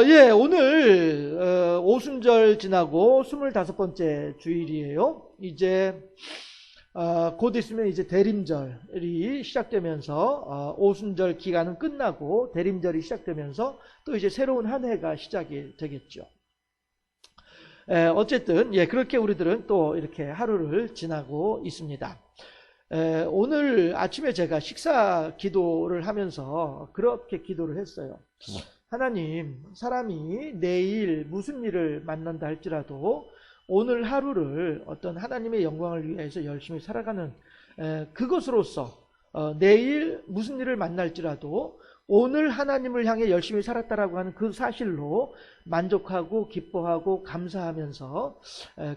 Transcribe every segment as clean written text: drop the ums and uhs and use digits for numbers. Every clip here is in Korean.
예, 오늘 오순절 지나고 25번째 주일이에요. 이제 곧 있으면 이제 대림절이 시작되면서 오순절 기간은 끝나고 대림절이 시작되면서 또 이제 새로운 한 해가 시작이 되겠죠. 어쨌든 예, 그렇게 우리들은 또 이렇게 하루를 지나고 있습니다. 오늘 아침에 제가 식사 기도를 하면서 그렇게 기도를 했어요. 하나님, 사람이 내일 무슨 일을 만난다 할지라도 오늘 하루를 어떤 하나님의 영광을 위해서 열심히 살아가는 그것으로서 내일 무슨 일을 만날지라도 오늘 하나님을 향해 열심히 살았다라고 하는 그 사실로 만족하고 기뻐하고 감사하면서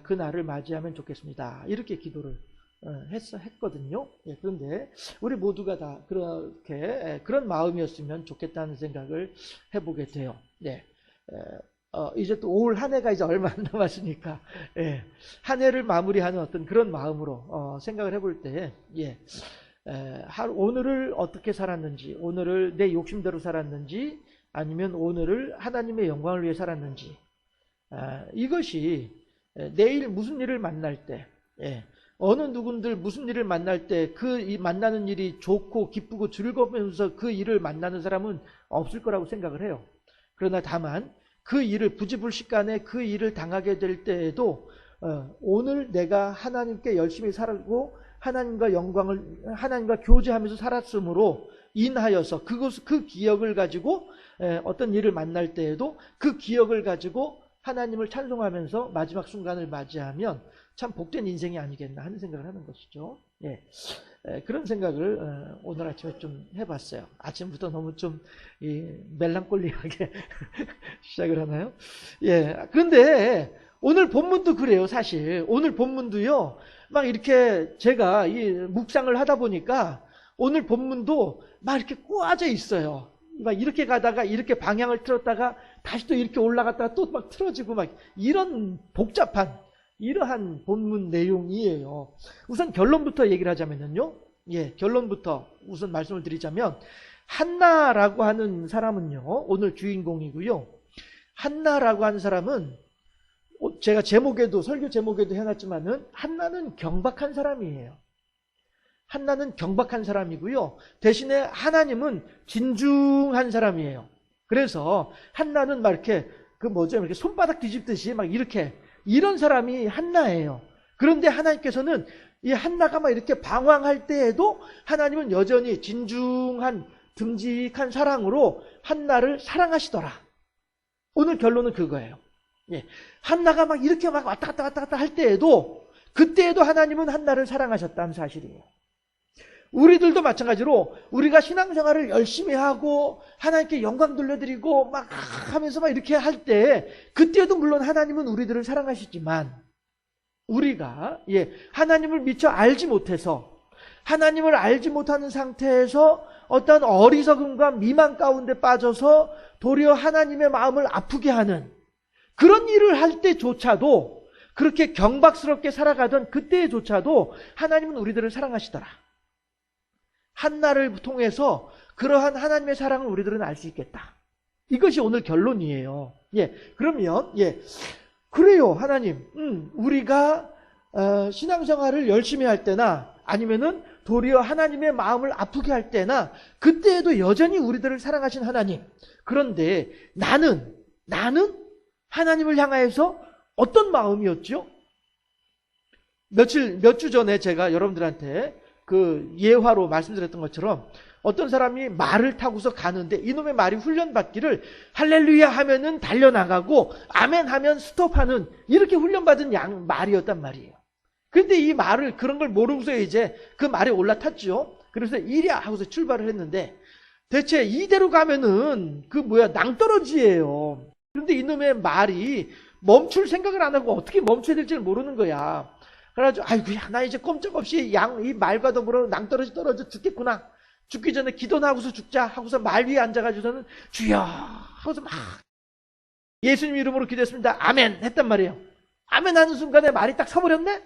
그 날을 맞이하면 좋겠습니다. 이렇게 기도를 했거든요. 예, 그런데 우리 모두가 다 그렇게 그런 마음이었으면 좋겠다는 생각을 해보게 돼요. 네. 이제 또 올 한 해가 이제 얼마 안 남았으니까 예, 한 해를 마무리하는 어떤 그런 마음으로 생각을 해볼 때 예, 오늘을 어떻게 살았는지, 오늘을 내 욕심대로 살았는지, 아니면 오늘을 하나님의 영광을 위해 살았는지, 이것이 내일 무슨 일을 만날 때 예, 어느 누군들 무슨 일을 만날 때 그 만나는 일이 좋고 기쁘고 즐거우면서 그 일을 만나는 사람은 없을 거라고 생각을 해요. 그러나 다만 그 일을 부지불식간에 그 일을 당하게 될 때에도 오늘 내가 하나님께 열심히 살고 하나님과 교제하면서 살았으므로 인하여서 그 기억을 가지고 어떤 일을 만날 때에도 그 기억을 가지고 하나님을 찬송하면서 마지막 순간을 맞이하면 참 복된 인생이 아니겠나 하는 생각을 하는 것이죠. 예, 그런 생각을 오늘 아침에 좀 해봤어요. 아침부터 너무 좀 멜랑콜리하게 시작을 하나요? 예, 그런데 오늘 본문도 그래요. 사실 오늘 본문도요. 막 이렇게 제가 이 묵상을 하다 보니까 오늘 본문도 막 이렇게 꼬아져 있어요. 막 이렇게 가다가 이렇게 방향을 틀었다가 다시 또 이렇게 올라갔다가 또 막 틀어지고 막 이런 복잡한 이러한 본문 내용이에요. 우선 결론부터 얘기를 하자면요. 예, 결론부터 우선 말씀을 드리자면 한나라고 하는 사람은요. 오늘 주인공이고요. 한나라고 하는 사람은 제가 설교 제목에도 해놨지만은 한나는 경박한 사람이에요. 한나는 경박한 사람이고요. 대신에 하나님은 진중한 사람이에요. 그래서 한나는 막 이렇게 이렇게 손바닥 뒤집듯이 막 이렇게 이런 사람이 한나예요. 그런데 하나님께서는 이 한나가 막 이렇게 방황할 때에도 하나님은 여전히 진중한 듬직한 사랑으로 한나를 사랑하시더라. 오늘 결론은 그거예요. 예. 한나가 막 이렇게 막 왔다 갔다 할 때에도 그때에도 하나님은 한나를 사랑하셨다는 사실이에요. 우리들도 마찬가지로 우리가 신앙생활을 열심히 하고 하나님께 영광 돌려드리고 막 하면서 막 이렇게 할 때 그때도 물론 하나님은 우리들을 사랑하시지만 우리가 하나님을 미처 알지 못해서 하나님을 알지 못하는 상태에서 어떤 어리석음과 미만 가운데 빠져서 도리어 하나님의 마음을 아프게 하는 그런 일을 할 때조차도 그렇게 경박스럽게 살아가던 그때조차도 하나님은 우리들을 사랑하시더라. 한나를 통해서 그러한 하나님의 사랑을 우리들은 알 수 있겠다. 이것이 오늘 결론이에요. 예, 그러면 그래요, 하나님. 우리가 신앙생활을 열심히 할 때나 아니면은 도리어 하나님의 마음을 아프게 할 때나 그때에도 여전히 우리들을 사랑하신 하나님. 그런데 나는 하나님을 향하여서 어떤 마음이었죠? 몇 주 전에 제가 여러분들한테 그 예화로 말씀드렸던 것처럼 어떤 사람이 말을 타고서 가는데 이놈의 말이 훈련받기를 할렐루야 하면은 달려나가고 아멘 하면 스톱하는 이렇게 훈련받은 말이었단 말이에요. 근데 이 말을 그런 걸 모르고서 이제 그 말에 올라탔죠. 그래서 이리야 하고서 출발을 했는데 대체 이대로 가면은 낭떠러지예요. 그런데 이놈의 말이 멈출 생각을 안 하고 어떻게 멈춰야 될지 모르는 거야. 그래가지고 아이고야 나 이제 꼼짝없이 이 말과 더불어 낭떠러지 떨어져 죽겠구나. 죽기 전에 기도나 하고서 죽자 하고서 말 위에 앉아가지고서는 주여 하고서 막 예수님 이름으로 기도했습니다. 아멘 했단 말이에요. 아멘 하는 순간에 말이 딱 서버렸네.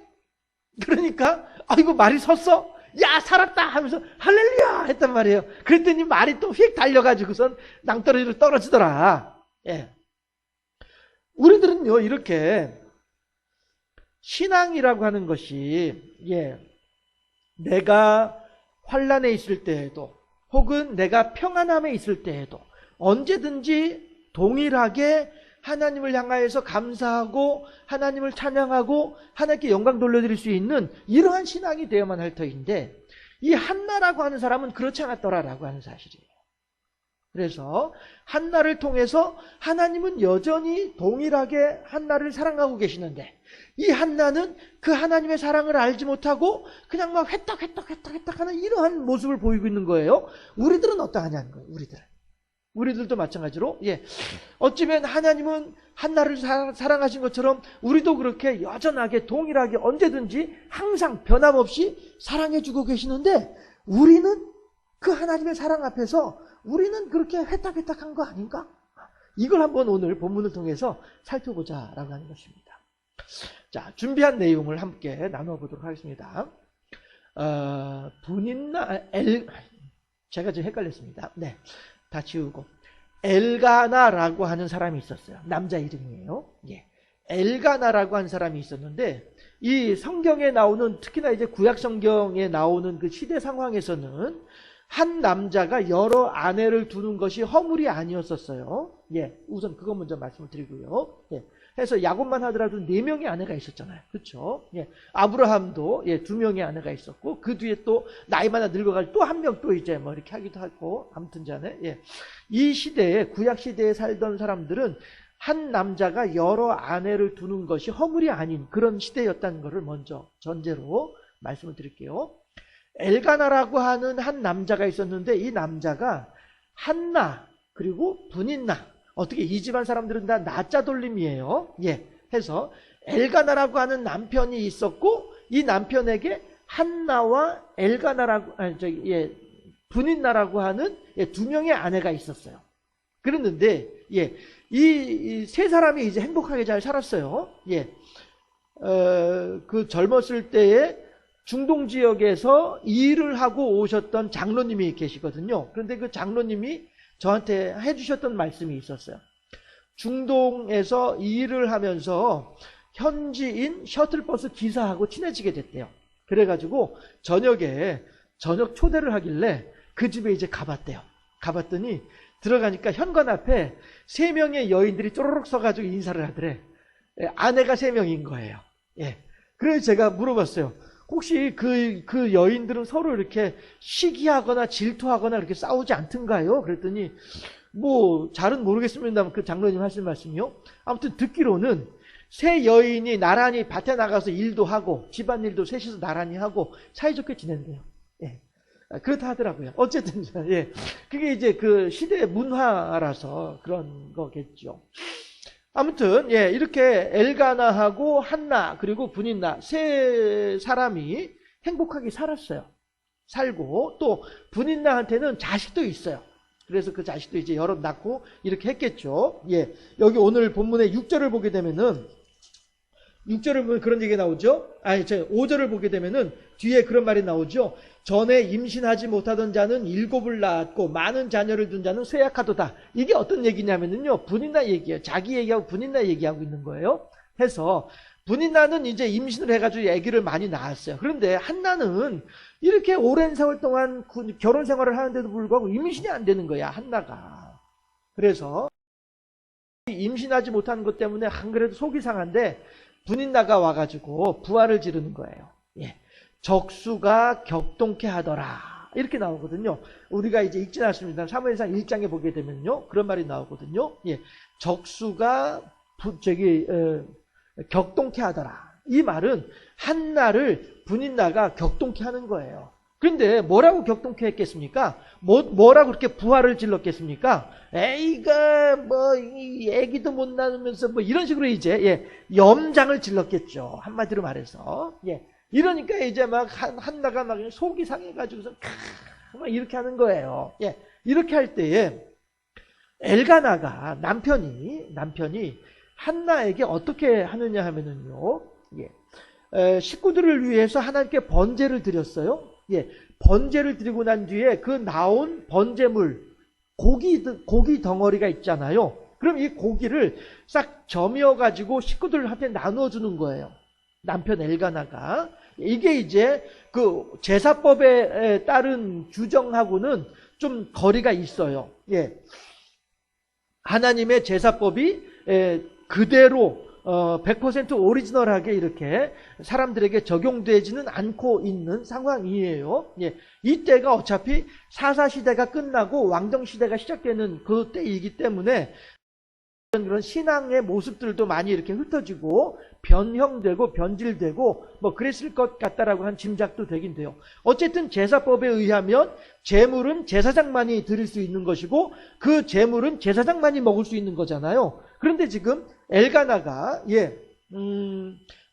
그러니까 아이고 말이 섰어. 야 살았다 하면서 할렐루야 했단 말이에요. 그랬더니 말이 또 휙 달려가지고선 낭떠러지로 떨어지더라. 예. 우리들은요, 이렇게 신앙이라고 하는 것이, 내가 환난에 있을 때에도, 혹은 내가 평안함에 있을 때에도 언제든지 동일하게 하나님을 향하여서 감사하고 하나님을 찬양하고 하나님께 영광 돌려드릴 수 있는 이러한 신앙이 되어야만 할 터인데, 이 한나라고 하는 사람은 그렇지 않았더라라고 하는 사실이에요. 그래서 한나를 통해서 하나님은 여전히 동일하게 한나를 사랑하고 계시는데, 이 한나는 그 하나님의 사랑을 알지 못하고 그냥 막 회딱회딱 하는 이러한 모습을 보이고 있는 거예요. 우리들은 어떠하냐는 거예요. 우리들도 마찬가지로, 어쩌면 하나님은 한나를 사랑하신 것처럼 우리도 그렇게 여전하게 동일하게 언제든지 항상 변함없이 사랑해주고 계시는데, 우리는 그 하나님의 사랑 앞에서 우리는 그렇게 회딱회딱한 거 아닌가? 이걸 한번 오늘 본문을 통해서 살펴보자라고 하는 것입니다. 자, 준비한 내용을 함께 나눠보도록 하겠습니다. 제가 좀 헷갈렸습니다. 다 지우고. 엘가나라고 하는 사람이 있었어요. 남자 이름이에요. 엘가나라고 하는 사람이 있었는데, 이 성경에 나오는, 특히나 이제 구약 성경에 나오는 그 시대 상황에서는 한 남자가 여러 아내를 두는 것이 허물이 아니었었어요. 우선 그거 먼저 말씀을 드리고요. 해서 야곱만 하더라도 4명의 아내가 있었잖아요. 그렇죠? 아브라함도 2명의 아내가 있었고, 그 뒤에 또 나이마다 늙어가지고 또 한 명 또 이제 뭐 이렇게 하기도 하고, 아무튼 전에 이 시대에, 구약 시대에 살던 사람들은 한 남자가 여러 아내를 두는 것이 허물이 아닌 그런 시대였다는 것을 먼저 전제로 말씀을 드릴게요. 엘가나라고 하는 한 남자가 있었는데, 이 남자가 한나 그리고 분인나, 어떻게 이 집안 사람들은 다 나자 돌림이에요. 해서 엘가나라고 하는 남편이 있었고, 이 남편에게 한나와 분인나라고 하는 2명의 아내가 있었어요. 그랬는데 이 세 사람이 이제 행복하게 잘 살았어요. 그 젊었을 때에 중동 지역에서 일을 하고 오셨던 장로님이 계시거든요. 그런데 그 장로님이 저한테 해주셨던 말씀이 있었어요. 중동에서 일을 하면서 현지인 셔틀버스 기사하고 친해지게 됐대요. 그래가지고 저녁 초대를 하길래 그 집에 이제 가봤대요. 가봤더니 들어가니까 현관 앞에 3명의 여인들이 쪼르륵 서가지고 인사를 하더래. 아내가 3명인 거예요. 그래서 제가 물어봤어요. 혹시 그 여인들은 서로 이렇게 시기하거나 질투하거나 이렇게 싸우지 않던가요? 그랬더니 뭐 잘은 모르겠습니다만 그 장로님 하신 말씀이요. 아무튼 듣기로는 3 여인이 나란히 밭에 나가서 일도 하고 집안일도 셋이서 나란히 하고 사이좋게 지낸대요. 그렇다 하더라고요. 어쨌든 그게 이제 그 시대의 문화라서 그런 거겠죠. 아무튼 이렇게 엘가나하고 한나 그리고 분인나 3 사람이 행복하게 살았어요. 살고 또 분인나한테는 자식도 있어요. 그래서 그 자식도 이제 여럿 낳고 이렇게 했겠죠. 여기 오늘 본문의 6절을 보게 되면은 6절을 보면 그런 얘기가 나오죠. 5절을 보게 되면은 뒤에 그런 말이 나오죠. 전에 임신하지 못하던 자는 7을 낳았고 많은 자녀를 둔 자는 쇠약하도다. 이게 어떤 얘기냐면은요, 분인나 얘기예요. 자기 얘기하고 분인나 얘기하고 있는 거예요. 해서 분인나는 이제 임신을 해가지고 아기를 많이 낳았어요. 그런데 한나는 이렇게 오랜 세월 동안 결혼 생활을 하는데도 불구하고 임신이 안 되는 거야, 한나가. 그래서 임신하지 못한 것 때문에 안 그래도 속이 상한데 분인나가 와가지고 부활을 지르는 거예요. 적수가 격동케 하더라. 이렇게 나오거든요. 우리가 이제 읽진 않습니다. 사무엘상 1장에 보게 되면요. 그런 말이 나오거든요. 적수가 격동케 하더라. 이 말은 한나를 분인나가 격동케 하는 거예요. 그런데 뭐라고 격동케 했겠습니까? 뭐라고 그렇게 부활을 질렀겠습니까? 애기가 애기도 못 낳으면서 이런 식으로 이제 염장을 질렀겠죠. 한마디로 말해서. 이러니까 이제 막 한나가 막 속이 상해가지고서 막 이렇게 하는 거예요. 이렇게 할 때에 엘가나가 남편이 한나에게 어떻게 하느냐 하면은요, 식구들을 위해서 하나님께 번제를 드렸어요. 번제를 드리고 난 뒤에 그 나온 번제물 고기 덩어리가 있잖아요. 그럼 이 고기를 싹 저미어가지고 식구들한테 나누어주는 거예요. 남편 엘가나가. 이게 이제 그 제사법에 따른 규정하고는 좀 거리가 있어요. 예. 하나님의 제사법이 그대로 100% 오리지널하게 이렇게 사람들에게 적용되지는 않고 있는 상황이에요. 예. 이때가 어차피 사사시대가 끝나고 왕정시대가 시작되는 그때이기 때문에 그런 신앙의 모습들도 많이 이렇게 흩어지고 변형되고 변질되고 뭐 그랬을 것 같다라고 한 짐작도 되긴 돼요. 어쨌든 제사법에 의하면 제물은 제사장만이 드릴 수 있는 것이고 그 제물은 제사장만이 먹을 수 있는 거잖아요. 그런데 지금 엘가나가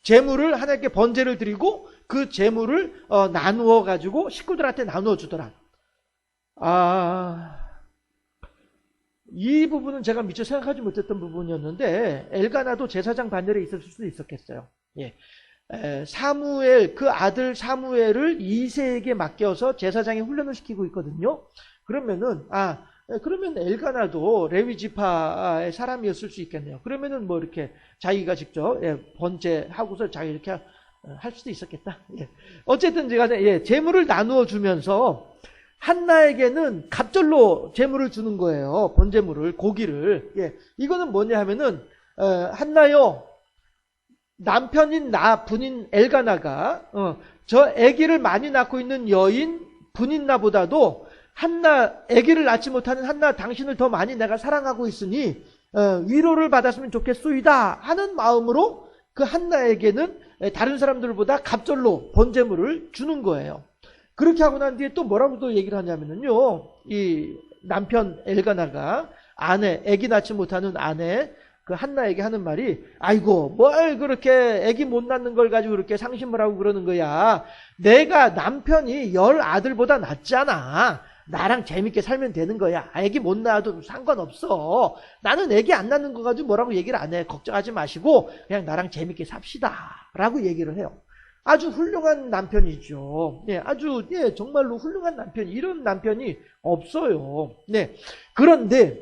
제물을 하나님께 번제를 드리고 그 제물을 나누어 가지고 식구들한테 나누어 주더라. 이 부분은 제가 미처 생각하지 못했던 부분이었는데 엘가나도 제사장 반열에 있었을 수도 있었겠어요. 예. 사무엘, 그 아들 사무엘을 이새에게 맡겨서 제사장이 훈련을 시키고 있거든요. 그러면 엘가나도 레위 지파의 사람이었을 수 있겠네요. 그러면은 뭐 이렇게 자기가 직접 번제하고서 자기 이렇게 할 수도 있었겠다. 예. 어쨌든 제가 제물을 나누어 주면서 한나에게는 갑절로 제물을 주는 거예요. 번제물을, 고기를. 예. 이거는 뭐냐 하면은 한나요, 남편인 나 분인 엘가나가 저 아기를 많이 낳고 있는 여인 분인 나보다도 한나, 아기를 낳지 못하는 한나 당신을 더 많이 내가 사랑하고 있으니 위로를 받았으면 좋겠소이다 하는 마음으로 그 한나에게는 다른 사람들보다 갑절로 번제물을 주는 거예요. 그렇게 하고 난 뒤에 또 뭐라고 또 얘기를 하냐면요, 이 남편 엘가나가 아기 낳지 못하는 아내 그 한나에게 하는 말이, 아이고 뭘 그렇게 아기 못 낳는 걸 가지고 그렇게 상심을 하고 그러는 거야. 내가 남편이 10 아들보다 낫잖아. 나랑 재밌게 살면 되는 거야. 아기 못 낳아도 상관없어. 나는 아기 안 낳는 거 가지고 뭐라고 얘기를 안 해. 걱정하지 마시고 그냥 나랑 재밌게 삽시다 라고 얘기를 해요. 아주 훌륭한 남편이죠. 네, 정말로 훌륭한 남편. 이런 남편이 없어요. 네. 그런데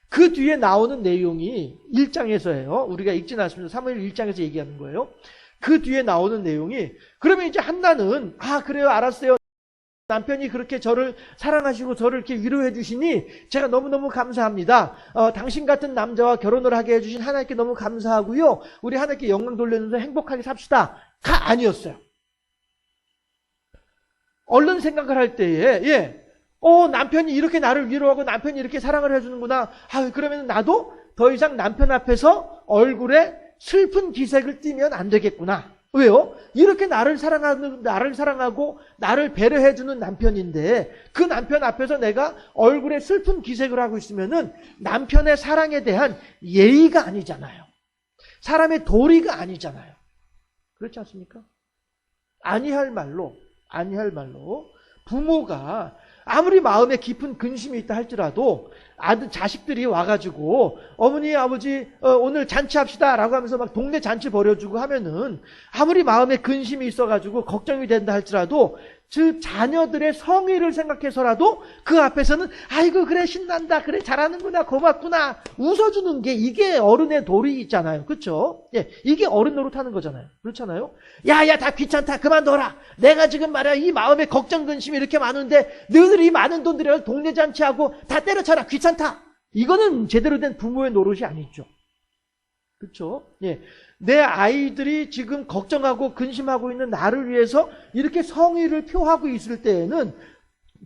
그 뒤에 나오는 내용이 1장에서예요. 우리가 읽진 않습니다. 사무엘 1장에서 얘기하는 거예요. 그 뒤에 나오는 내용이, 그러면 이제 한나는 그래요, 알았어요. 남편이 그렇게 저를 사랑하시고 저를 이렇게 위로해 주시니 제가 너무너무 감사합니다. 당신 같은 남자와 결혼을 하게 해주신 하나님께 너무 감사하고요. 우리 하나님께 영광 돌리면서 행복하게 삽시다. 가 아니었어요. 얼른 생각을 할 때에 남편이 이렇게 나를 위로하고 남편이 이렇게 사랑을 해주는구나. 그러면 나도 더 이상 남편 앞에서 얼굴에 슬픈 기색을 띠면 안 되겠구나. 왜요? 이렇게 나를 사랑하고 나를 배려해주는 남편인데 그 남편 앞에서 내가 얼굴에 슬픈 기색을 하고 있으면은 남편의 사랑에 대한 예의가 아니잖아요. 사람의 도리가 아니잖아요. 그렇지 않습니까? 아니할 말로 부모가 아무리 마음에 깊은 근심이 있다 할지라도 자식들이 와가지고 어머니 아버지 오늘 잔치합시다 라고 하면서 막 동네 잔치 벌여주고 하면은 아무리 마음에 근심이 있어가지고 걱정이 된다 할지라도 그 자녀들의 성의를 생각해서라도 그 앞에서는 아이고 그래 신난다 그래 잘하는구나 고맙구나 웃어주는 게 이게 어른의 도리 있잖아요. 그렇죠? 예, 이게 어른 노릇하는 거잖아요. 그렇잖아요? 야야 다 귀찮다 그만둬라. 내가 지금 말이야 이 마음에 걱정 근심이 이렇게 많은데 너희들이 이 많은 돈 들여 동네 잔치하고 다 때려쳐라 귀찮다. 이거는 제대로 된 부모의 노릇이 아니죠. 그렇죠? 예. 내 아이들이 지금 걱정하고 근심하고 있는 나를 위해서 이렇게 성의를 표하고 있을 때에는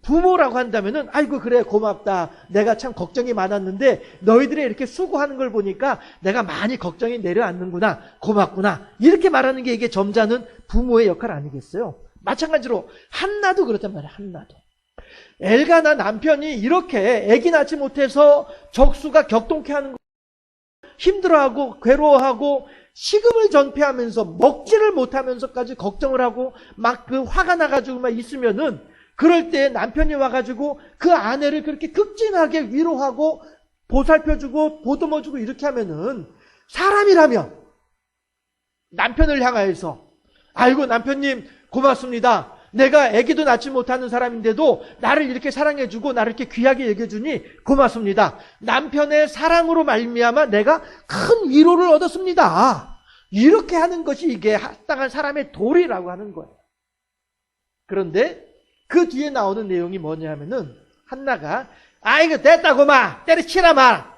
부모라고 한다면은 아이고 그래 고맙다. 내가 참 걱정이 많았는데 너희들이 이렇게 수고하는 걸 보니까 내가 많이 걱정이 내려앉는구나. 고맙구나. 이렇게 말하는 게 이게 점잖은 부모의 역할 아니겠어요? 마찬가지로 한나도 그렇단 말이야. 한나도. 엘가나 남편이 이렇게 아기 낳지 못해서 적수가 격동케 하는 거 힘들어하고 괴로워하고 식음을 전폐하면서 먹지를 못하면서까지 걱정을 하고 막 그 화가 나가지고 막 있으면은 그럴 때 남편이 와가지고 그 아내를 그렇게 극진하게 위로하고 보살펴주고 보듬어주고 이렇게 하면은 사람이라면 남편을 향하여서 아이고 남편님 고맙습니다. 내가 아기도 낳지 못하는 사람인데도 나를 이렇게 사랑해주고 나를 이렇게 귀하게 여겨주니 고맙습니다. 남편의 사랑으로 말미암아 내가 큰 위로를 얻었습니다. 이렇게 하는 것이 이게 합당한 사람의 도리라고 하는 거예요. 그런데 그 뒤에 나오는 내용이 뭐냐면은 한나가 이거 됐다고 마 때려치라 마.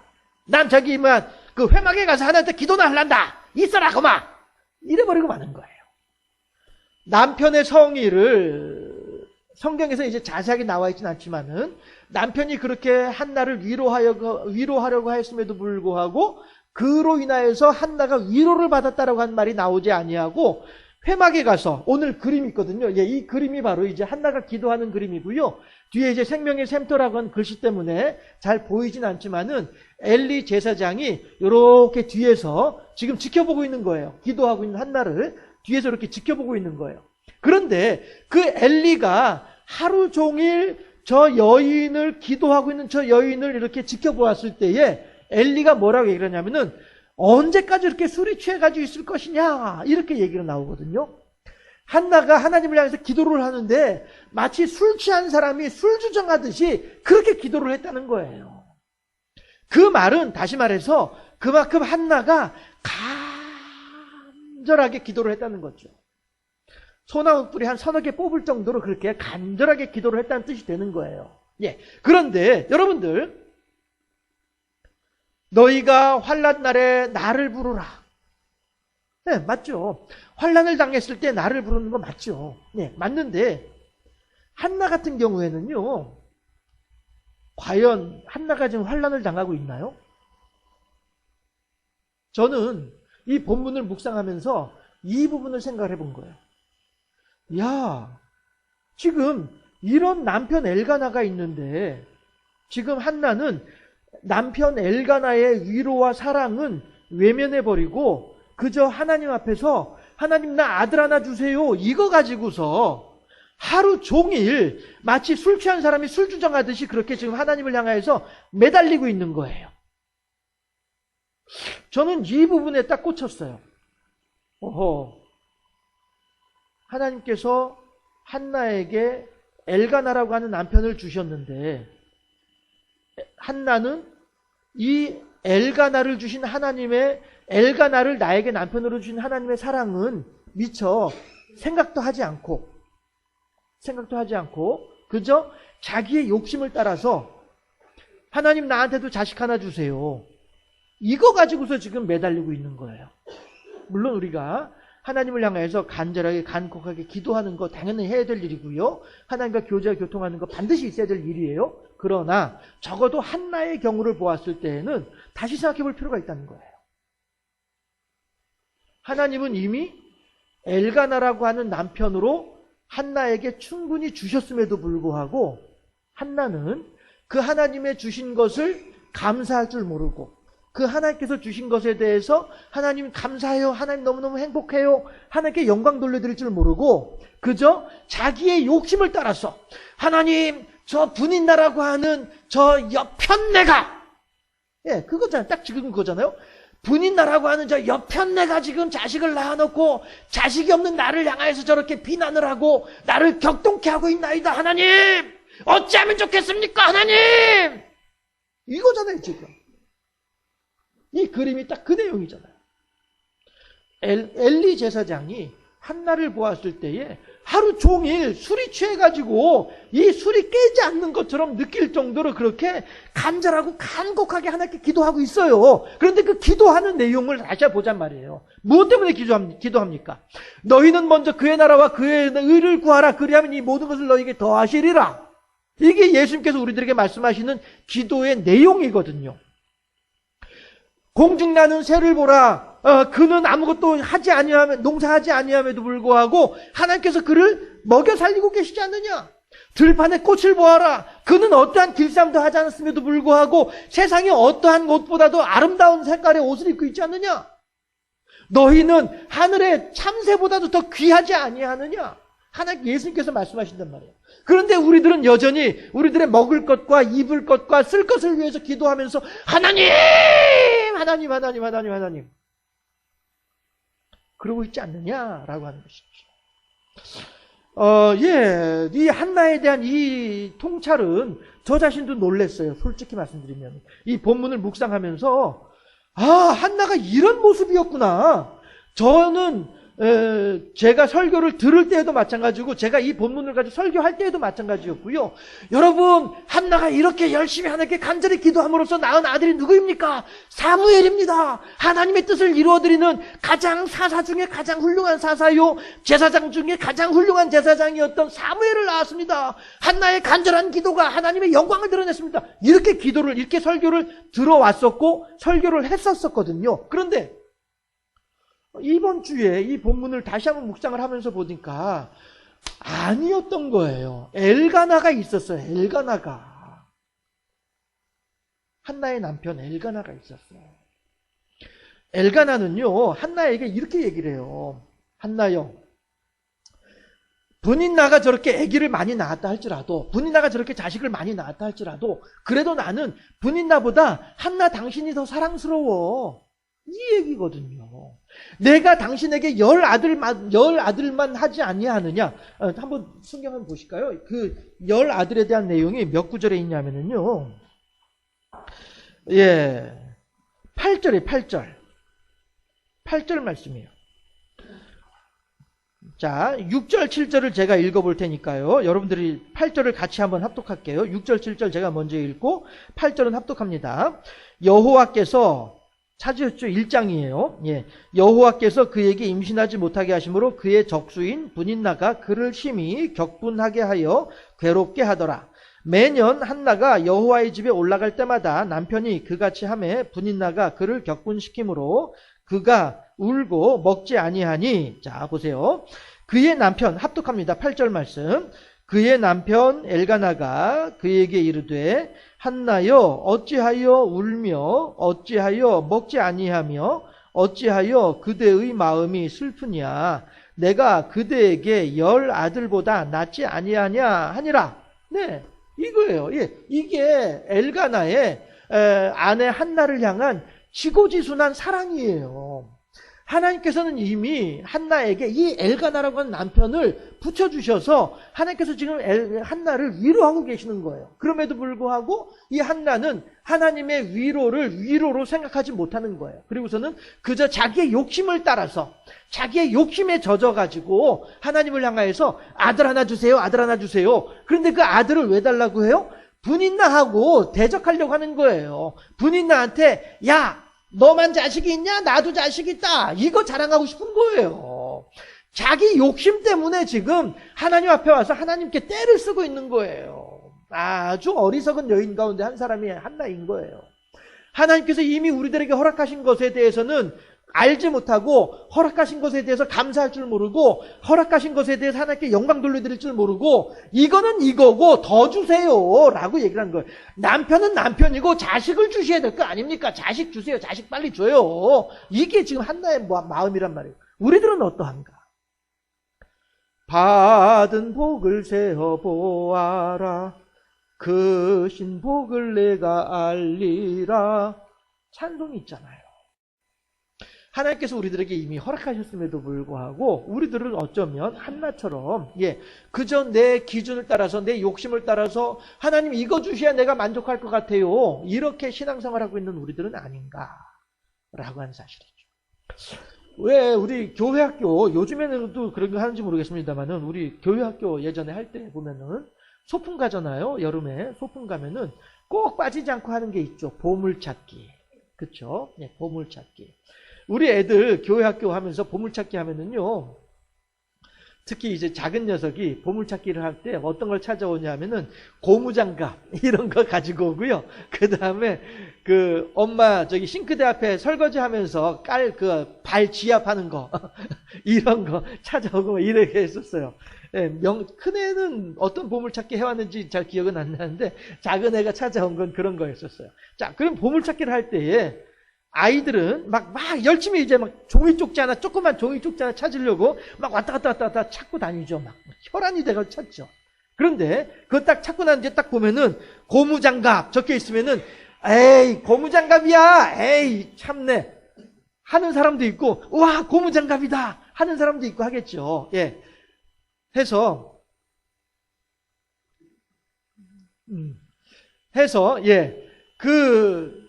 난 저기 그 회막에 가서 하나님한테 기도나 할란다. 있어라고 마. 이래버리고 마는 거예요. 남편의 성의를 성경에서 이제 자세하게 나와 있지는 않지만은 남편이 그렇게 한나를 위로하려고 했음에도 불구하고 그로 인하여서 한나가 위로를 받았다라고 한 말이 나오지 아니하고 회막에 가서 오늘 그림이 있거든요. 이 그림이 바로 이제 한나가 기도하는 그림이고요. 뒤에 이제 생명의 샘터라고 한 글씨 때문에 잘 보이진 않지만은 엘리 제사장이 이렇게 뒤에서 지금 지켜보고 있는 거예요. 기도하고 있는 한나를 뒤에서 이렇게 지켜보고 있는 거예요. 그런데 그 엘리가 하루 종일 저 여인을 기도하고 있는 저 여인을 이렇게 지켜보았을 때에 엘리가 뭐라고 얘기를 하냐면은 언제까지 이렇게 술이 취해가지고 있을 것이냐 이렇게 얘기가 나오거든요. 한나가 하나님을 향해서 기도를 하는데 마치 술 취한 사람이 술 주정하듯이 그렇게 기도를 했다는 거예요. 그 말은 다시 말해서 그만큼 한나가 간절하게 기도를 했다는 거죠. 소나무 뿌리 한 서너 개 뽑을 정도로 그렇게 간절하게 기도를 했다는 뜻이 되는 거예요. 그런데 여러분들 너희가 환난 날에 나를 부르라. 맞죠. 환난을 당했을 때 나를 부르는 거 맞죠. 맞는데 한나 같은 경우에는요. 과연 한나가 지금 환난을 당하고 있나요? 저는 이 본문을 묵상하면서 이 부분을 생각을 해본 거예요. 지금 이런 남편 엘가나가 있는데 지금 한나는 남편 엘가나의 위로와 사랑은 외면해버리고 그저 하나님 앞에서 하나님 나 아들 하나 주세요 이거 가지고서 하루 종일 마치 술 취한 사람이 술 주정하듯이 그렇게 지금 하나님을 향해서 매달리고 있는 거예요. 저는 이 부분에 딱 꽂혔어요. 하나님께서 한나에게 엘가나라고 하는 남편을 주셨는데 한나는 이 엘가나를 주신 하나님의 엘가나를 나에게 남편으로 주신 하나님의 사랑은 미처 생각도 하지 않고 그저 자기의 욕심을 따라서 하나님 나한테도 자식 하나 주세요. 이거 가지고서 지금 매달리고 있는 거예요. 물론 우리가 하나님을 향해서 간절하게 간곡하게 기도하는 거 당연히 해야 될 일이고요. 하나님과 교제와 교통하는 거 반드시 있어야 될 일이에요. 그러나 적어도 한나의 경우를 보았을 때에는 다시 생각해 볼 필요가 있다는 거예요. 하나님은 이미 엘가나라고 하는 남편으로 한나에게 충분히 주셨음에도 불구하고 한나는 그 하나님의 주신 것을 감사할 줄 모르고 그 하나님께서 주신 것에 대해서 하나님 감사해요. 하나님 너무너무 행복해요. 하나님께 영광 돌려드릴 줄 모르고 그저 자기의 욕심을 따라서 하나님 저 분인나라고 하는 저 여편네가 그거잖아요. 딱 지금 그거잖아요. 분인나라고 하는 저 여편네가 지금 자식을 낳아놓고 자식이 없는 나를 향해서 저렇게 비난을 하고 나를 격동케 하고 있나이다. 하나님 어찌하면 좋겠습니까 하나님. 이거잖아요 지금. 이 그림이 딱 그 내용이잖아요. 엘리 제사장이 한나를 보았을 때에 하루 종일 술이 취해가지고 이 술이 깨지 않는 것처럼 느낄 정도로 그렇게 간절하고 간곡하게 하나님께 기도하고 있어요. 그런데 그 기도하는 내용을 다시 보잔 말이에요. 무엇 때문에 기도합니까? 너희는 먼저 그의 나라와 그의 의를 구하라. 그리하면 이 모든 것을 너희에게 더하시리라. 이게 예수님께서 우리들에게 말씀하시는 기도의 내용이거든요. 공중나는 새를 보라. 그는 아무것도 하지 아니하면 농사하지 아니함에도 불구하고 하나님께서 그를 먹여 살리고 계시지 않느냐. 들판의 꽃을 보아라. 그는 어떠한 길쌈도 하지 않았음에도 불구하고 세상에 어떠한 옷보다도 아름다운 색깔의 옷을 입고 있지 않느냐. 너희는 하늘의 참새보다도 더 귀하지 아니하느냐. 하나님 예수님께서 말씀하신단 말이에요. 그런데 우리들은 여전히 우리들의 먹을 것과 입을 것과 쓸 것을 위해서 기도하면서 하나님 그러고 있지 않느냐라고 하는 것이죠. 예, 이 한나에 대한 이 통찰은 저 자신도 놀랐어요. 솔직히 말씀드리면. 이 본문을 묵상하면서, 한나가 이런 모습이었구나. 저는, 제가 설교를 들을 때에도 마찬가지고, 제가 이 본문을 가지고 설교할 때에도 마찬가지였고요. 여러분, 한나가 이렇게 열심히 하나님께 간절히 기도함으로써 낳은 아들이 누구입니까? 사무엘입니다. 하나님의 뜻을 이루어드리는 가장 사사 중에 가장 훌륭한 사사요, 제사장 중에 가장 훌륭한 제사장이었던 사무엘을 낳았습니다. 한나의 간절한 기도가 하나님의 영광을 드러냈습니다. 이렇게 설교를 들어왔었고, 설교를 했었거든요. 그런데, 이번 주에 이 본문을 다시 한번 묵상을 하면서 보니까 아니었던 거예요. 엘가나가 있었어요. 엘가나가. 한나의 남편 엘가나가 있었어요. 엘가나는요, 한나에게 이렇게 얘기를 해요. 한나요, 분인나가 저렇게 아기를 많이 낳았다 할지라도, 분인나가 저렇게 자식을 많이 낳았다 할지라도, 그래도 나는 분인나보다 한나 당신이 더 사랑스러워. 이 얘기거든요. 내가 당신에게 열 아들만 하지 아니하느냐. 한번 성경 한번 보실까요? 그 열 아들에 대한 내용이 몇 구절에 있냐면요. 예. 8절에 8절. 8절 말씀이에요. 자, 6절, 7절을 제가 읽어볼 테니까요. 여러분들이 8절을 같이 한번 합독할게요. 6절, 7절 제가 먼저 읽고 8절은 합독합니다. 여호와께서 찾으셨죠? 1장이에요. 예. 여호와께서 그에게 임신하지 못하게 하심으로 그의 적수인 분인나가 그를 심히 격분하게 하여 괴롭게 하더라. 매년 한나가 여호와의 집에 올라갈 때마다 남편이 그같이 하매 분인나가 그를 격분시키므로 그가 울고 먹지 아니하니. 자, 보세요. 그의 남편, 합독합니다. 8절 말씀. 그의 남편 엘가나가 그에게 이르되 한나여 어찌하여 울며 어찌하여 먹지 아니하며 어찌하여 그대의 마음이 슬프냐. 내가 그대에게 열 아들보다 낫지 아니하냐 하니라. 네, 이거예요. 예, 이게 엘가나의 아내 한나를 향한 지고지순한 사랑이에요. 하나님께서는 이미 한나에게 이 엘가나라고 하는 남편을 붙여주셔서 하나님께서 지금 한나를 위로하고 계시는 거예요. 그럼에도 불구하고 이 한나는 하나님의 위로로 생각하지 못하는 거예요. 그리고서는 그저 자기의 욕심을 따라서 자기의 욕심에 젖어가지고 하나님을 향하여서 아들 하나 주세요, 아들 하나 주세요. 그런데 그 아들을 왜 달라고 해요? 분인나하고 대적하려고 하는 거예요. 분인나한테 야, 너만 자식이 있냐? 나도 자식 있다. 이거 자랑하고 싶은 거예요. 자기 욕심 때문에 지금 하나님 앞에 와서 하나님께 떼를 쓰고 있는 거예요. 아주 어리석은 여인 가운데 한 사람이 한나인 거예요. 하나님께서 이미 우리들에게 허락하신 것에 대해서는 알지 못하고 허락하신 것에 대해서 감사할 줄 모르고 허락하신 것에 대해서 하나님께 영광 돌려드릴 줄 모르고 이거는 이거고 더 주세요 라고 얘기를 한 거예요. 남편은 남편이고 자식을 주셔야 될 거 아닙니까? 자식 주세요. 자식 빨리 줘요. 이게 지금 한나의 마음이란 말이에요. 우리들은 어떠한가? 받은 복을 세어 보아라. 그 신복을 내가 알리라. 찬송이 있잖아요. 하나님께서 우리들에게 이미 허락하셨음에도 불구하고 우리들은 어쩌면 한나처럼 그저 내 기준을 따라서 내 욕심을 따라서 하나님 이거 주셔야 내가 만족할 것 같아요. 이렇게 신앙생활하고 있는 우리들은 아닌가라고 하는 사실이죠. 왜 우리 교회학교 요즘에는 또 그런 거 하는지 모르겠습니다만은 우리 교회학교 예전에 할 때 보면은 소풍 가잖아요. 여름에 소풍 가면은 꼭 빠지지 않고 하는 게 있죠. 보물찾기. 그렇죠? 보물찾기. 우리 애들 교회학교 하면서 보물찾기 하면은요, 특히 이제 작은 녀석이 보물찾기를 할 때 어떤 걸 찾아오냐 하면은 고무장갑 이런 거 가지고 오고요. 그 다음에 그 엄마 저기 싱크대 앞에 설거지 하면서 깔 그 발 지압하는 거 이런 거 찾아오고 이렇게 했었어요. 큰 애는 어떤 보물찾기 해왔는지 잘 기억은 안 나는데 작은 애가 찾아온 건 그런 거였었어요. 자, 그럼 보물찾기를 할 때에 아이들은 막 열심히 이제 막 종이 쪽지 하나, 조그만 종이 쪽지 하나 찾으려고 막 왔다 갔다 찾고 다니죠. 막 혈안이 돼가지고 찾죠. 그런데 그거 딱 찾고 난 뒤에 딱 보면은 고무장갑 적혀 있으면은 에이, 고무장갑이야. 에이, 참네. 하는 사람도 있고, 와, 고무장갑이다. 하는 사람도 있고 하겠죠. 예. 해서 그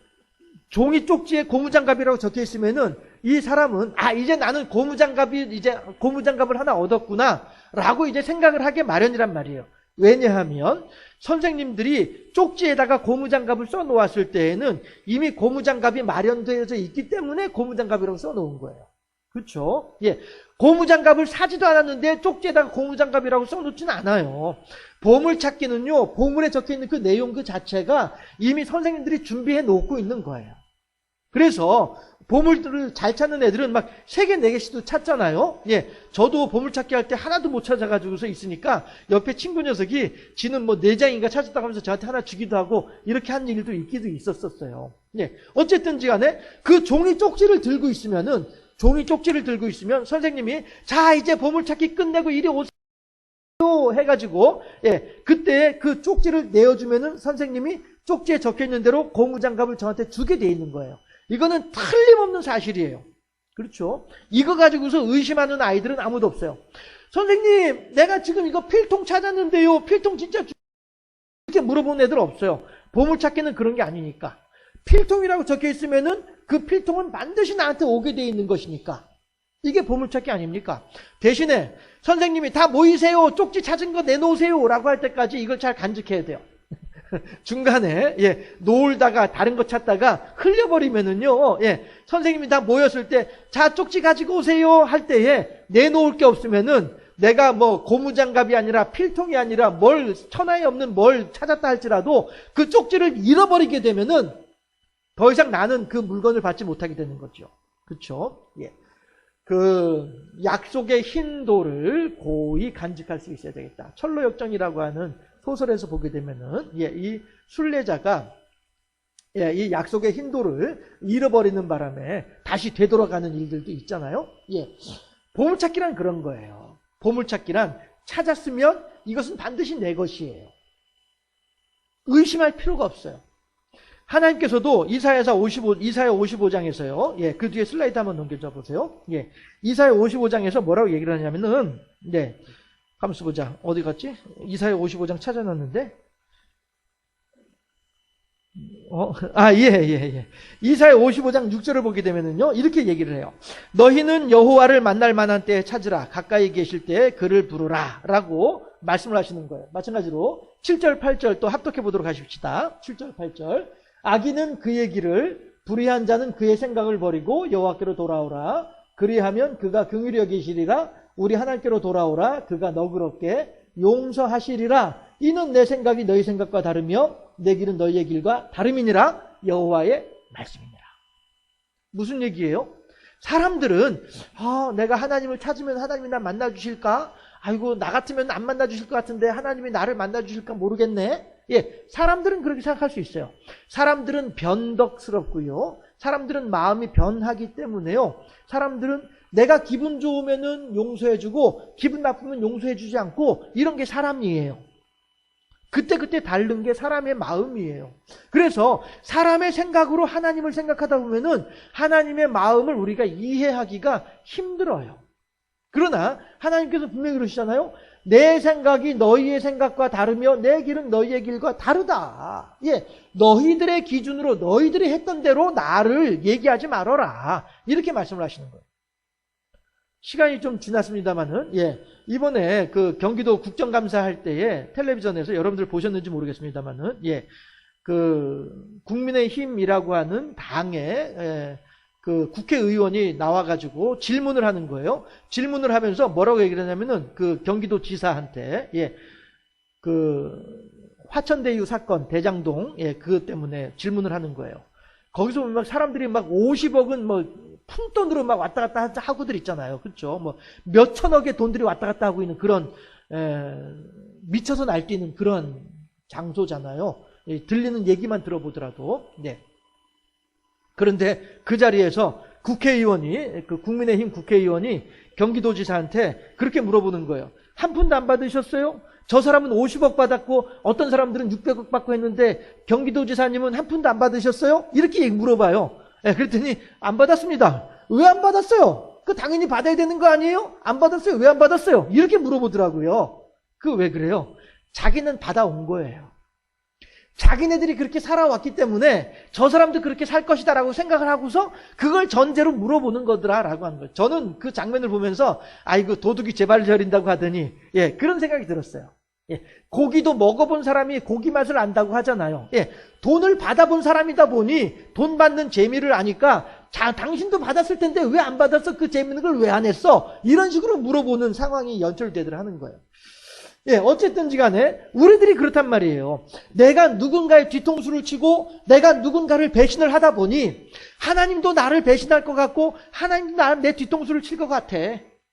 종이 쪽지에 고무장갑이라고 적혀 있으면은 이 사람은 이제 나는 고무장갑을 하나 얻었구나 라고 이제 생각을 하게 마련이란 말이에요. 왜냐하면 선생님들이 쪽지에다가 고무장갑을 써 놓았을 때에는 이미 고무장갑이 마련되어져 있기 때문에 고무장갑이라고 써 놓은 거예요. 그렇죠? 예. 고무장갑을 사지도 않았는데 쪽지에다가 고무장갑이라고 써 놓지는 않아요. 보물찾기는요, 보물에 적혀 있는 그 내용 그 자체가 이미 선생님들이 준비해 놓고 있는 거예요. 그래서 보물들을 잘 찾는 애들은 막 3개, 4개씩도 찾잖아요. 예. 저도 보물찾기 할 때 하나도 못 찾아가지고서 있으니까 옆에 친구 녀석이 지는 뭐 4장인가 찾았다고 하면서 저한테 하나 주기도 하고 이렇게 한 일도 있기도 있었어요. 예. 어쨌든지 간에 그 종이 쪽지를 들고 있으면 선생님이 자, 이제 보물찾기 끝내고 이리 오세요 해가지고, 예. 그때 그 쪽지를 내어주면은 선생님이 쪽지에 적혀 있는 대로 고무장갑을 저한테 주게 돼 있는 거예요. 이거는 틀림없는 사실이에요. 그렇죠? 이거 가지고서 의심하는 아이들은 아무도 없어요. 선생님, 내가 지금 이거 필통 찾았는데요. 필통 진짜 이렇게 물어보는 애들 없어요. 보물찾기는 그런 게 아니니까. 필통이라고 적혀 있으면은 그 필통은 반드시 나한테 오게 돼 있는 것이니까. 이게 보물찾기 아닙니까? 대신에 선생님이 다 모이세요. 쪽지 찾은 거 내놓으세요. 라고 할 때까지 이걸 잘 간직해야 돼요. 중간에 놀다가 다른 거 찾다가 흘려버리면은요, 선생님이 다 모였을 때 자, 쪽지 가지고 오세요 할 때에 내놓을 게 없으면은 내가 뭐 고무장갑이 아니라 필통이 아니라 뭘 천하에 없는 뭘 찾았다 할지라도 그 쪽지를 잃어버리게 되면은 더 이상 나는 그 물건을 받지 못하게 되는 거죠. 그렇죠? 예. 그 약속의 흰 돌을 고이 간직할 수 있어야 되겠다. 철로역정이라고 하는 소설에서 보게 되면은 이 순례자가 이 약속의 흰 돌을 잃어버리는 바람에 다시 되돌아가는 일들도 있잖아요. 보물찾기란 그런 거예요. 보물찾기란 찾았으면 이것은 반드시 내 것이에요. 의심할 필요가 없어요. 하나님께서도 이사야 55장에서요. 그 뒤에 슬라이드 한번 넘겨줘 보세요. 이사야 55장에서 뭐라고 얘기를 하냐면은 가만있어 보자. 어디 갔지? 이사야 55장 찾아놨는데. 이사야 55장 6절을 보게 되면은요, 이렇게 얘기를 해요. 너희는 여호와를 만날 만한 때에 찾으라. 가까이 계실 때에 그를 부르라. 라고 말씀을 하시는 거예요. 마찬가지로 7절, 8절 또 합독해 보도록 하십시다. 7절, 8절. 악인은 그의 길을, 불의한 자는 그의 생각을 버리고 여호와께로 돌아오라. 그리하면 그가 긍휼히 여기시리라. 우리 하나님께로 돌아오라. 그가 너그럽게 용서하시리라. 이는 내 생각이 너희 생각과 다르며 내 길은 너희의 길과 다름이니라. 여호와의 말씀이니라. 무슨 얘기예요? 사람들은 내가 하나님을 찾으면 하나님이 나 만나주실까? 아이고, 나 같으면 안 만나주실 것 같은데 하나님이 나를 만나주실까 모르겠네. 사람들은 그렇게 생각할 수 있어요. 사람들은 변덕스럽고요. 사람들은 마음이 변하기 때문에요. 사람들은 내가 기분 좋으면은 용서해주고 기분 나쁘면 용서해주지 않고 이런 게 사람이에요. 그때 다른 게 사람의 마음이에요. 그래서 사람의 생각으로 하나님을 생각하다 보면은 하나님의 마음을 우리가 이해하기가 힘들어요. 그러나 하나님께서 분명히 그러시잖아요. 내 생각이 너희의 생각과 다르며 내 길은 너희의 길과 다르다. 너희들의 기준으로 너희들이 했던 대로 나를 얘기하지 말아라. 이렇게 말씀을 하시는 거예요. 시간이 좀 지났습니다만은, 이번에 그 경기도 국정감사 할 때에 텔레비전에서 여러분들 보셨는지 모르겠습니다만은, 그 국민의힘이라고 하는 당의 그 국회의원이 나와가지고 질문을 하는 거예요. 질문을 하면서 뭐라고 얘기를 하냐면은 그 경기도 지사한테, 그 화천대유 사건, 대장동, 그것 때문에 질문을 하는 거예요. 거기서 보면 막 사람들이 막 50억은 뭐 푼돈으로 막 왔다 갔다 하고들 있잖아요. 그렇죠? 뭐 몇천억의 돈들이 왔다 갔다 하고 있는 그런 미쳐서 날뛰는 그런 장소잖아요. 들리는 얘기만 들어보더라도. 그런데 그 자리에서 국회의원이, 그 국민의힘 국회의원이 경기도지사한테 그렇게 물어보는 거예요. 한 푼도 안 받으셨어요? 저 사람은 50억 받았고 어떤 사람들은 600억 받고 했는데 경기도지사님은 한 푼도 안 받으셨어요? 이렇게 물어봐요. 그랬더니 안 받았습니다. 왜 안 받았어요? 그 당연히 받아야 되는 거 아니에요? 안 받았어요? 왜 안 받았어요? 이렇게 물어보더라고요. 그 왜 그래요? 자기는 받아온 거예요. 자기네들이 그렇게 살아왔기 때문에 저 사람도 그렇게 살 것이다 라고 생각을 하고서 그걸 전제로 물어보는 거더라 라고 하는 거예요. 저는 그 장면을 보면서 아이고 도둑이 제 발을 저린다고 하더니 그런 생각이 들었어요. 고기도 먹어본 사람이 고기 맛을 안다고 하잖아요. 돈을 받아본 사람이다 보니 돈 받는 재미를 아니까 자, 당신도 받았을 텐데 왜 안 받았어? 그 재밌는 걸 왜 안 했어? 이런 식으로 물어보는 상황이 연출되더라 하는 거예요. 어쨌든지 간에 우리들이 그렇단 말이에요. 내가 누군가의 뒤통수를 치고 내가 누군가를 배신을 하다 보니 하나님도 나를 배신할 것 같고 하나님도 내 뒤통수를 칠 것 같아.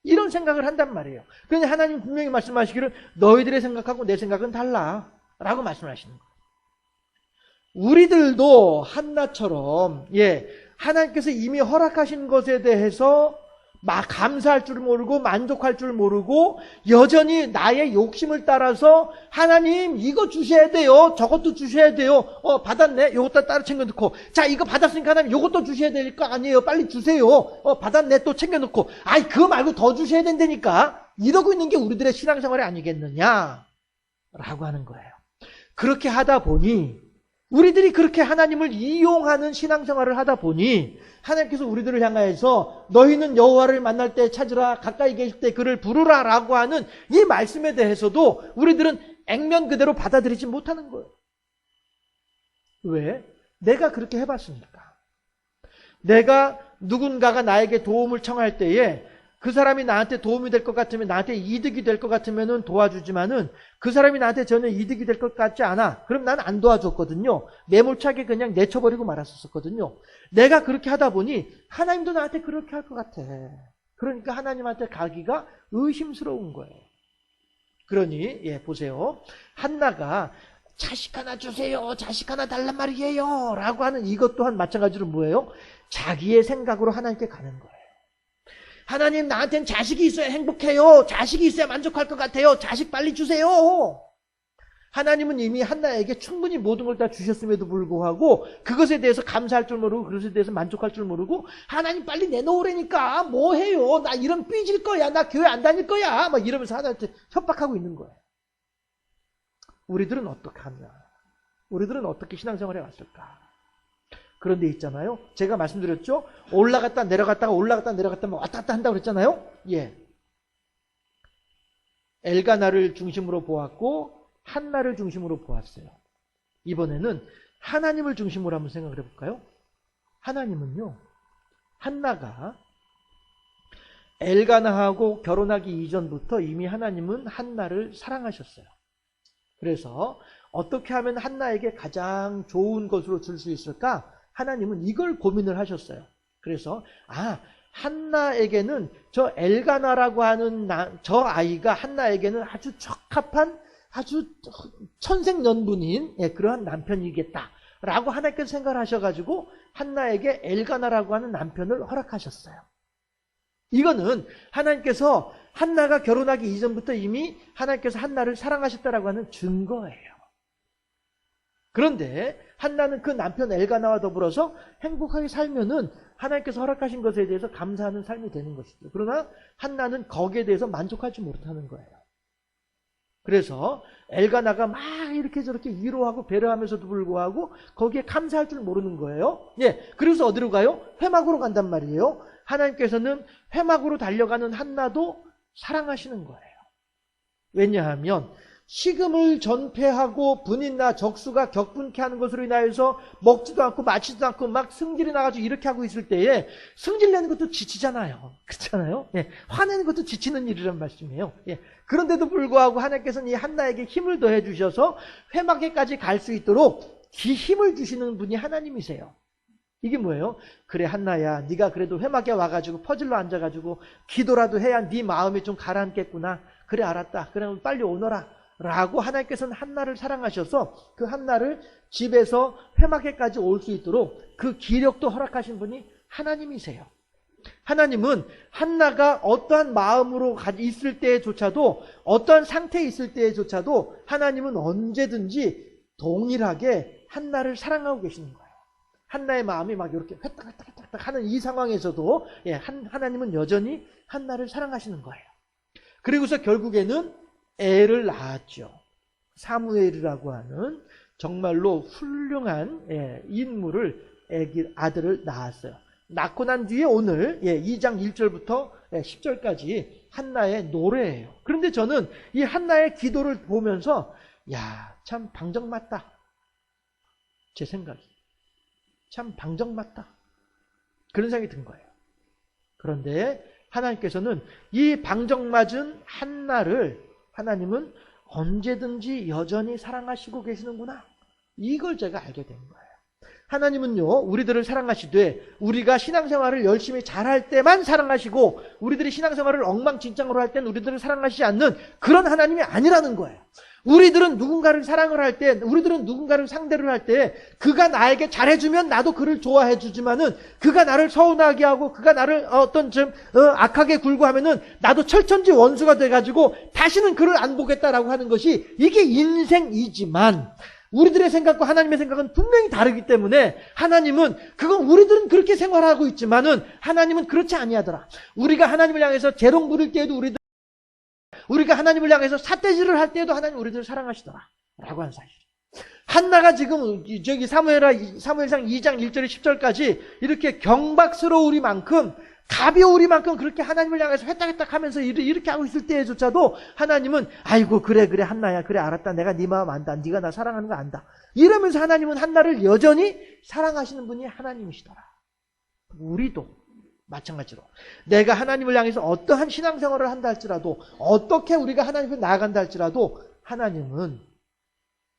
이런 생각을 한단 말이에요. 그런데 하나님 분명히 말씀하시기를 너희들의 생각하고 내 생각은 달라 라고 말씀하시는 거예요. 우리들도 한나처럼 하나님께서 이미 허락하신 것에 대해서 막 감사할 줄 모르고 만족할 줄 모르고 여전히 나의 욕심을 따라서 하나님 이거 주셔야 돼요. 저것도 주셔야 돼요. 받았네. 이것도 따로 챙겨놓고 자 이거 받았으니까 하나님 이것도 주셔야 될 거 아니에요. 빨리 주세요. 받았네. 또 챙겨놓고 아이 그거 말고 더 주셔야 된다니까. 이러고 있는 게 우리들의 신앙생활이 아니겠느냐 라고 하는 거예요. 그렇게 하다 보니 우리들이 그렇게 하나님을 이용하는 신앙생활을 하다 보니 하나님께서 우리들을 향하여서 너희는 여호와를 만날 때 찾으라 가까이 계실 때 그를 부르라 라고 하는 이 말씀에 대해서도 우리들은 액면 그대로 받아들이지 못하는 거예요. 왜? 내가 그렇게 해봤으니까. 내가 누군가가 나에게 도움을 청할 때에 그 사람이 나한테 도움이 될 것 같으면 나한테 이득이 될 것 같으면 도와주지만은 그 사람이 나한테 전혀 이득이 될 것 같지 않아. 그럼 난 안 도와줬거든요. 매몰차게 그냥 내쳐버리고 말았었거든요. 내가 그렇게 하다 보니 하나님도 나한테 그렇게 할 것 같아. 그러니까 하나님한테 가기가 의심스러운 거예요. 그러니 보세요. 한나가 자식 하나 주세요. 자식 하나 달란 말이에요. 라고 하는 이것 또한 마찬가지로 뭐예요? 자기의 생각으로 하나님께 가는 거예요. 하나님 나한테는 자식이 있어야 행복해요. 자식이 있어야 만족할 것 같아요. 자식 빨리 주세요. 하나님은 이미 한나에게 충분히 모든 걸 다 주셨음에도 불구하고 그것에 대해서 감사할 줄 모르고 그것에 대해서 만족할 줄 모르고 하나님 빨리 내놓으라니까 뭐 해요. 나 이러면 삐질 거야. 나 교회 안 다닐 거야. 막 이러면서 하나님한테 협박하고 있는 거예요. 우리들은 어떻게 하냐? 우리들은 어떻게 신앙생활에 왔을까? 그런 데 있잖아요. 제가 말씀드렸죠. 올라갔다 내려갔다가 올라갔다 내려갔다 왔다 갔다 한다고 그랬잖아요. 엘가나를 중심으로 보았고 한나를 중심으로 보았어요. 이번에는 하나님을 중심으로 한번 생각을 해볼까요? 하나님은요. 한나가 엘가나하고 결혼하기 이전부터 이미 하나님은 한나를 사랑하셨어요. 그래서 어떻게 하면 한나에게 가장 좋은 것으로 줄 수 있을까? 하나님은 이걸 고민을 하셨어요. 그래서 한나에게는 저 엘가나라고 하는 저 아이가 한나에게는 아주 적합한 아주 천생연분인 그러한 남편이겠다라고 하나님께서 생각을 하셔가지고 한나에게 엘가나라고 하는 남편을 허락하셨어요. 이거는 하나님께서 한나가 결혼하기 이전부터 이미 하나님께서 한나를 사랑하셨다라고 하는 증거예요. 그런데 한나는 그 남편 엘가나와 더불어서 행복하게 살면은 하나님께서 허락하신 것에 대해서 감사하는 삶이 되는 것이죠. 그러나 한나는 거기에 대해서 만족하지 못하는 거예요. 그래서 엘가나가 막 이렇게 저렇게 위로하고 배려하면서도 불구하고 거기에 감사할 줄 모르는 거예요. 그래서 어디로 가요? 회막으로 간단 말이에요. 하나님께서는 회막으로 달려가는 한나도 사랑하시는 거예요. 왜냐하면 식음을 전폐하고 분이나 적수가 격분케 하는 것으로 인하여서 먹지도 않고 마시지도 않고 막 승질이 나가지고 이렇게 하고 있을 때에 승질내는 것도 지치잖아요. 그렇잖아요. 화내는 것도 지치는 일이란 말씀이에요. 그런데도 불구하고 하나님께서는 이 한나에게 힘을 더해 주셔서 회막에까지 갈 수 있도록 힘을 주시는 분이 하나님이세요. 이게 뭐예요? 그래 한나야 네가 그래도 회막에 와가지고 퍼즐로 앉아가지고 기도라도 해야 네 마음이 좀 가라앉겠구나. 그래 알았다. 그러면 빨리 오너라. 라고 하나님께서는 한나를 사랑하셔서 그 한나를 집에서 회막에까지 올 수 있도록 그 기력도 허락하신 분이 하나님이세요. 하나님은 한나가 어떠한 마음으로 있을 때조차도 어떠한 상태에 있을 때조차도 하나님은 언제든지 동일하게 한나를 사랑하고 계시는 거예요. 한나의 마음이 막 이렇게 회딱회딱 하는 이 상황에서도 하나님은 여전히 한나를 사랑하시는 거예요. 그리고서 결국에는 애를 낳았죠. 사무엘이라고 하는 정말로 훌륭한 인물을 아들을 낳았어요. 낳고 난 뒤에 오늘 2장 1절부터 10절까지 한나의 노래예요. 그런데 저는 이 한나의 기도를 보면서 참 방정맞다. 제 생각이. 참 방정맞다. 그런 생각이 든 거예요. 그런데 하나님께서는 이 방정맞은 한나를 하나님은 언제든지 여전히 사랑하시고 계시는구나. 이걸 제가 알게 된 거예요. 하나님은요, 우리들을 사랑하시되 우리가 신앙생활을 열심히 잘할 때만 사랑하시고 우리들이 신앙생활을 엉망진창으로 할 때는 우리들을 사랑하시지 않는 그런 하나님이 아니라는 거예요. 우리들은 누군가를 사랑을 할 때, 우리들은 누군가를 상대를 할 때 그가 나에게 잘해주면 나도 그를 좋아해 주지만은 그가 나를 서운하게 하고 그가 나를 어떤 악하게 굴고 하면은 나도 철천지 원수가 돼가지고 다시는 그를 안 보겠다라고 하는 것이 이게 인생이지만 우리들의 생각과 하나님의 생각은 분명히 다르기 때문에 하나님은 그건 우리들은 그렇게 생활하고 있지만은 하나님은 그렇지 아니하더라. 우리가 하나님을 향해서 재롱 부릴 때에도 우리가 하나님을 향해서 삿대질을 할 때에도 하나님 우리들을 사랑하시더라 라고 하는 사실. 한나가 지금 저기 사무엘상 2장 1절에 10절까지 이렇게 경박스러우리만큼 가벼우리만큼 그렇게 하나님을 향해서 회딱회딱 하면서 이렇게 하고 있을 때조차도 하나님은 아이고 그래 한나야 그래 알았다 내가 네 마음 안다 네가 나 사랑하는 거 안다 이러면서 하나님은 한나를 여전히 사랑하시는 분이 하나님이시더라. 우리도 마찬가지로 내가 하나님을 향해서 어떠한 신앙생활을 한다 할지라도 어떻게 우리가 하나님께 나아간다 할지라도 하나님은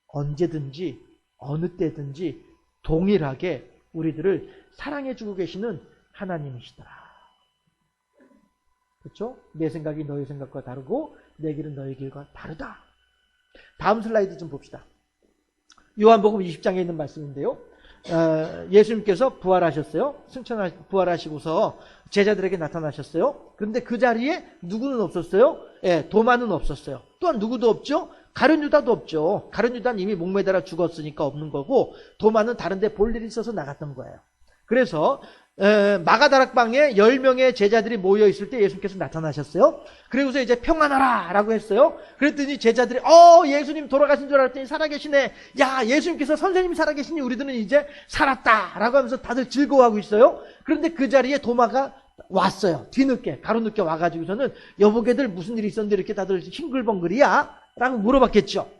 언제든지 어느 때든지 동일하게 우리들을 사랑해주고 계시는 하나님이시더라. 그렇죠? 내 생각이 너의 생각과 다르고 내 길은 너의 길과 다르다. 다음 슬라이드 좀 봅시다. 요한복음 20장에 있는 말씀인데요. 예수님께서 부활하셨어요. 부활하시고서 제자들에게 나타나셨어요. 그런데 그 자리에 누구는 없었어요? 도마는 없었어요. 또한 누구도 없죠? 가룟 유다도 없죠. 가룟 유다는 이미 목매달아 죽었으니까 없는 거고 도마는 다른 데 볼 일이 있어서 나갔던 거예요. 그래서 마가다락방에 10명의 제자들이 모여있을 때 예수님께서 나타나셨어요. 그리고서 이제 평안하라 라고 했어요. 그랬더니 제자들이 예수님 돌아가신 줄 알았더니 살아계시네. 야 예수님께서 선생님이 살아계시니 우리들은 이제 살았다 라고 하면서 다들 즐거워하고 있어요. 그런데 그 자리에 도마가 왔어요. 뒤늦게 가로늦게 와가지고서는 여보게들 무슨 일이 있었는데 이렇게 다들 싱글벙글이야? 라고 물어봤겠죠.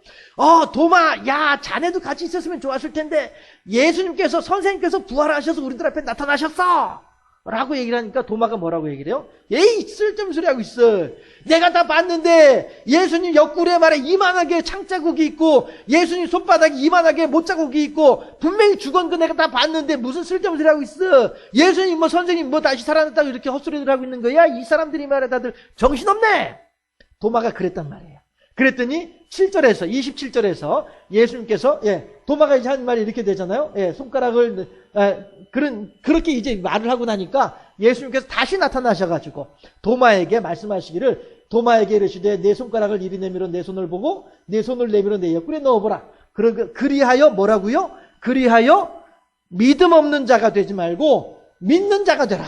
도마, 야, 자네도 같이 있었으면 좋았을 텐데, 예수님께서, 선생님께서 부활하셔서 우리들 앞에 나타나셨어! 라고 얘기를 하니까 도마가 뭐라고 얘기를 해요? 에이, 쓸데없는 소리 하고 있어. 내가 다 봤는데, 예수님 옆구리에 말에 이만하게 창자국이 있고, 예수님 손바닥에 이만하게 못자국이 있고, 분명히 죽은 거 내가 다 봤는데, 무슨 쓸데없는 소리 하고 있어. 예수님 선생님 다시 살아났다고 이렇게 헛소리들 하고 있는 거야? 이 사람들이 말해 다들 정신없네! 도마가 그랬단 말이에요. 그랬더니 7절에서 27절에서 예수님께서 도마가 이제 한 말이 이렇게 되잖아요. 손가락을 그렇게 이제 말을 하고 나니까 예수님께서 다시 나타나셔가지고 도마에게 말씀하시기를 도마에게 이르시되 내 손가락을 이리 내밀어 내 손을 보고 내 손을 내밀어 내 옆구리에 넣어보라. 그리하여 뭐라고요? 그리하여 믿음 없는 자가 되지 말고 믿는 자가 되라.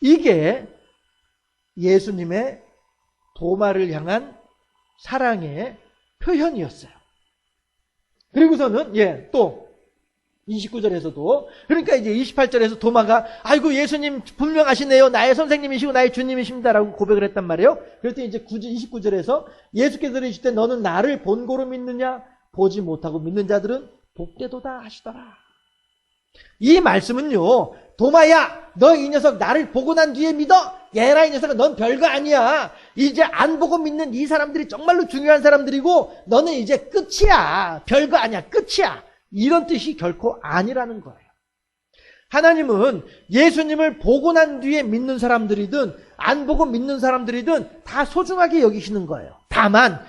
이게 예수님의 도마를 향한 사랑의 표현이었어요. 그리고서는 또 29절에서도 그러니까 이제 28절에서 도마가 아이고 예수님 분명하시네요. 나의 선생님이시고 나의 주님이십니다라고 고백을 했단 말이에요. 그랬더니 이제 29절에서 예수께서 이르시되 너는 나를 본고로 믿느냐 보지 못하고 믿는 자들은 복되도다 하시더라. 이 말씀은요, 도마야, 너 이 녀석 나를 보고 난 뒤에 믿어? 얘라 이 녀석은 넌 별거 아니야. 이제 안 보고 믿는 이 사람들이 정말로 중요한 사람들이고 너는 이제 끝이야. 별거 아니야. 끝이야. 이런 뜻이 결코 아니라는 거예요. 하나님은 예수님을 보고 난 뒤에 믿는 사람들이든 안 보고 믿는 사람들이든 다 소중하게 여기시는 거예요. 다만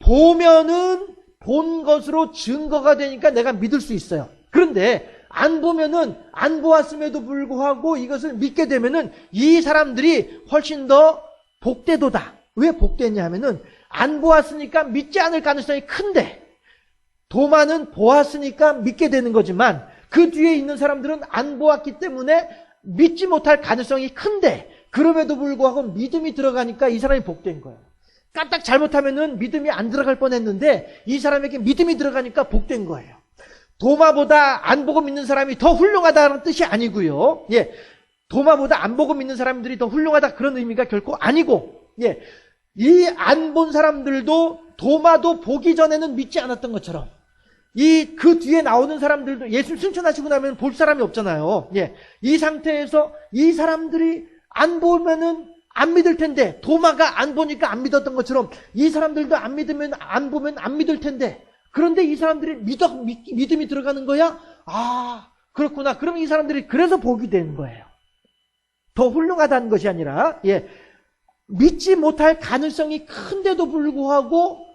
보면은 본 것으로 증거가 되니까 내가 믿을 수 있어요. 그런데 안 보면은 안 보았음에도 불구하고 이것을 믿게 되면은 이 사람들이 훨씬 더 복되도다. 왜 복되냐 하면은 안 보았으니까 믿지 않을 가능성이 큰데 도마는 보았으니까 믿게 되는 거지만 그 뒤에 있는 사람들은 안 보았기 때문에 믿지 못할 가능성이 큰데 그럼에도 불구하고 믿음이 들어가니까 이 사람이 복된 거예요. 까딱 잘못하면은 믿음이 안 들어갈 뻔했는데 이 사람에게 믿음이 들어가니까 복된 거예요. 도마보다 안 보고 믿는 사람이 더 훌륭하다는 뜻이 아니고요. 예, 도마보다 안 보고 믿는 사람들이 더 훌륭하다 그런 의미가 결코 아니고, 예, 이 안 본 사람들도 도마도 보기 전에는 믿지 않았던 것처럼 그 뒤에 나오는 사람들도 예수님 승천하시고 나면 볼 사람이 없잖아요. 예, 이 상태에서 이 사람들이 안 보면은 안 믿을 텐데 도마가 안 보니까 안 믿었던 것처럼 이 사람들도 안 믿으면 안 보면 안 믿을 텐데 그런데 이 사람들이 믿음이 들어가는 거야? 아, 그렇구나. 그럼 이 사람들이 그래서 복이 되는 거예요. 더 훌륭하다는 것이 아니라, 예, 믿지 못할 가능성이 큰데도 불구하고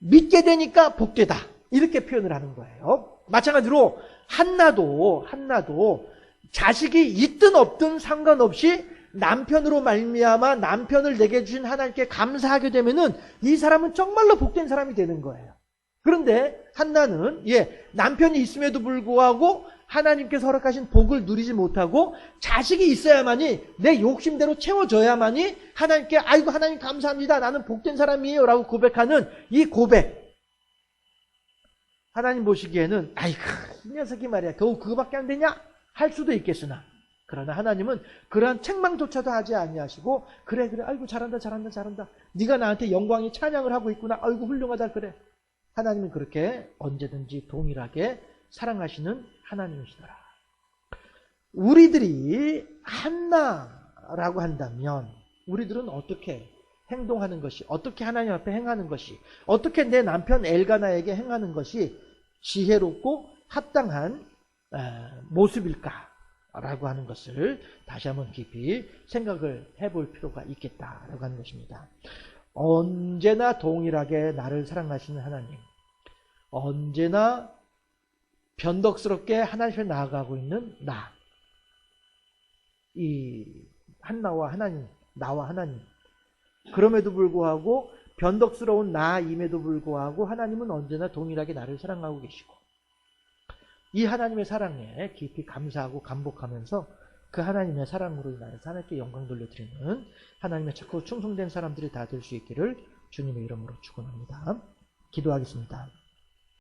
믿게 되니까 복되다. 이렇게 표현을 하는 거예요. 마찬가지로 한나도 자식이 있든 없든 상관없이 남편으로 말미암아 남편을 내게 주신 하나님께 감사하게 되면은 이 사람은 정말로 복된 사람이 되는 거예요. 그런데 한나는, 예, 남편이 있음에도 불구하고 하나님께서 허락하신 복을 누리지 못하고 자식이 있어야만이 내 욕심대로 채워져야만이 하나님께 아이고 하나님 감사합니다. 나는 복된 사람이에요. 라고 고백하는 이 고백. 하나님 보시기에는 아이고 이 녀석이 말이야 겨우 그거밖에 안 되냐? 할 수도 있겠으나 그러나 하나님은 그러한 책망조차도 하지 아니하시고 그래 아이고 잘한다 네가 나한테 영광의 찬양을 하고 있구나. 아이고 훌륭하다. 그래. 하나님은 그렇게 언제든지 동일하게 사랑하시는 하나님이시더라. 우리들이 한나라고 한다면 우리들은 어떻게 행동하는 것이, 어떻게 하나님 앞에 행하는 것이, 어떻게 내 남편 엘가나에게 행하는 것이 지혜롭고 합당한 모습일까라고 하는 것을 다시 한번 깊이 생각을 해볼 필요가 있겠다라고 하는 것입니다. 언제나 동일하게 나를 사랑하시는 하나님, 언제나 변덕스럽게 하나님 앞에 나아가고 있는 나, 이 한나와 하나님, 나와 하나님, 그럼에도 불구하고 변덕스러운 나임에도 불구하고 하나님은 언제나 동일하게 나를 사랑하고 계시고 이 하나님의 사랑에 깊이 감사하고 감복하면서 그 하나님의 사랑으로 인하여 하나님께 영광 돌려드리는 하나님의 자꾸 충성된 사람들이 다 될 수 있기를 주님의 이름으로 축원합니다. 기도하겠습니다.